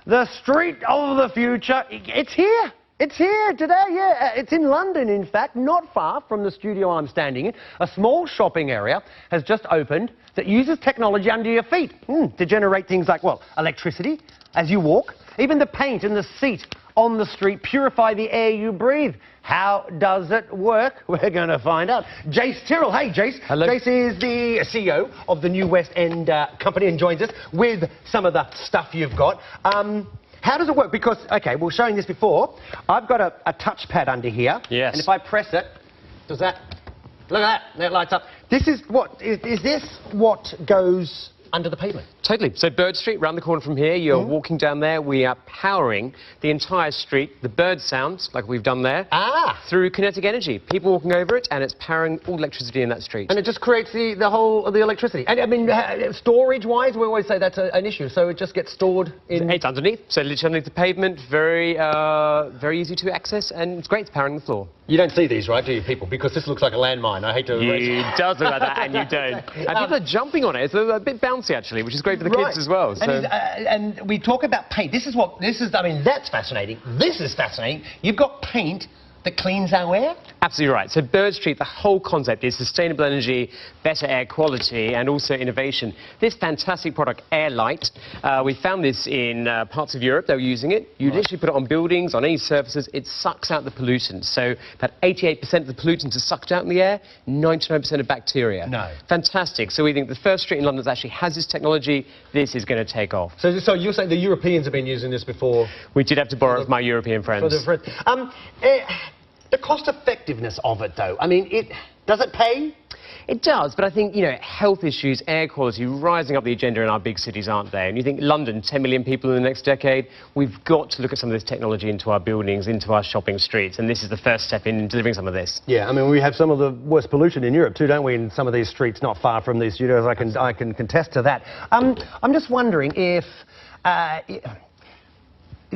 The street of the future. It's here. It's here today, yeah. It's in London, in fact, not far from the studio I'm standing in. A small shopping area has just opened that uses technology under your feet to generate things like, well, electricity as you walk. Even the paint and the seat on the street purify the air you breathe. How does it work? We're going to find out. Jace Tyrrell. Hey, Jace. Hello. Jace is the CEO of the New West End company and joins us with some of the stuff you've got. How does it work? Because, OK, we were showing this before. I've got a touchpad under here. Yes. And if I press it, does that... Look at that. That lights up. This is what... Is this what goes under the pavement? Totally. So Bird Street, round the corner from here, you're walking down there. We are powering the entire street, the bird sounds, like we've done there, through kinetic energy. People walking over it, and it's powering all electricity in that street. And it just creates the whole of the electricity. And I mean, storage-wise, we always say that's an issue. So it just gets stored in... It's underneath, so literally underneath the pavement, very easy to access, and it's great. It's powering the floor. You don't see these, right, do you, people? Because this looks like a landmine. I hate to... It does look like that, and you don't. And people are jumping on it. It's a bit bouncy, actually, which is great for the kids as well. So. And we talk about paint. I mean, that's fascinating. This is fascinating. You've got paint that cleans our air? Absolutely right. So Bird Street, the whole concept is sustainable energy, better air quality, and also innovation. This fantastic product, Airlite, we found this in parts of Europe. They were using it. You literally put it on buildings, on any surfaces. It sucks out the pollutants. So about 88% of the pollutants are sucked out in the air, 99% of bacteria. No. Fantastic. So we think the first street in London that actually has this technology, this is going to take off. So you're saying the Europeans have been using this before? We did have to borrow from my European friends. The cost effectiveness of it, though, I mean, does it pay? It does, but I think, you know, health issues, air quality, rising up the agenda in our big cities, aren't they? And you think London, 10 million people in the next decade, we've got to look at some of this technology into our buildings, into our shopping streets, and this is the first step in delivering some of this. Yeah, I mean, we have some of the worst pollution in Europe too, don't we, in some of these streets not far from these studios. I can contest to that. I'm just wondering if...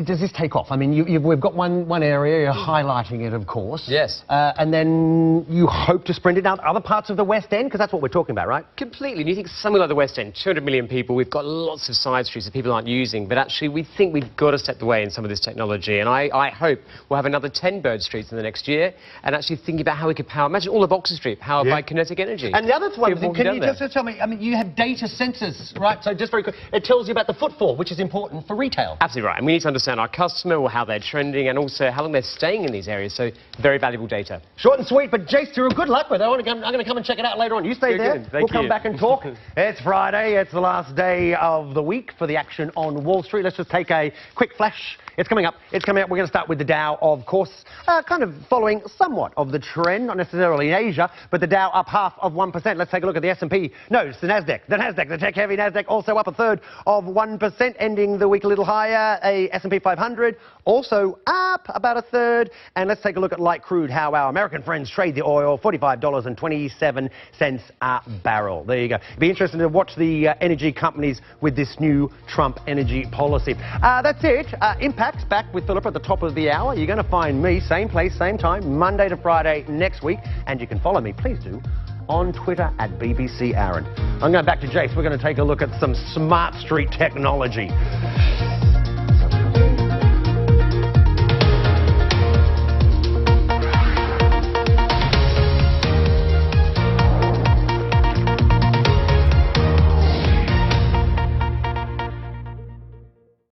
does this take off? I mean, we've got one area, you're highlighting it, of course. Yes. And then you hope to spread it out to other parts of the West End? Because that's what we're talking about, right? Completely. And you think somewhere like the West End, 200 million people, we've got lots of side streets that people aren't using, but actually we think we've got to step the way in some of this technology. And I hope we'll have another 10 Bird Streets in the next year, and actually thinking about how we could power... Imagine all of Oxford Street powered by kinetic energy. And the other one, can you just tell me, I mean, you have data sensors, right? So just very quick, it tells you about the footfall, which is important for retail. Absolutely right. And we need to understand our customer, or how they're trending, and also how long they're staying in these areas. So very valuable data. Short and sweet, but Jace, Tyrrell, good luck with it. I'm going to come and check it out later on. You stay there. We'll come back and talk. It's Friday. It's the last day of the week for the action on Wall Street. Let's just take a quick flash. It's coming up. It's coming up. We're going to start with the Dow, of course, kind of following somewhat of the trend, not necessarily in Asia, but the Dow up 0.5%. Let's take a look at the S&P. No, it's the Nasdaq. The tech-heavy Nasdaq, also up 1/3%, ending the week a little higher. A S&P 500 also up about 1/3. And let's take a look at light crude, how our American friends trade the oil, $45.27 a barrel. There you go. Be interesting to watch the energy companies with this new Trump energy policy. That's it. Impact's back with Philippa at the top of the hour. You're going to find me, same place, same time, Monday to Friday next week. And you can follow me, please do, on Twitter at BBC Aaron. I'm going back to Jace. We're going to take a look at some smart street technology.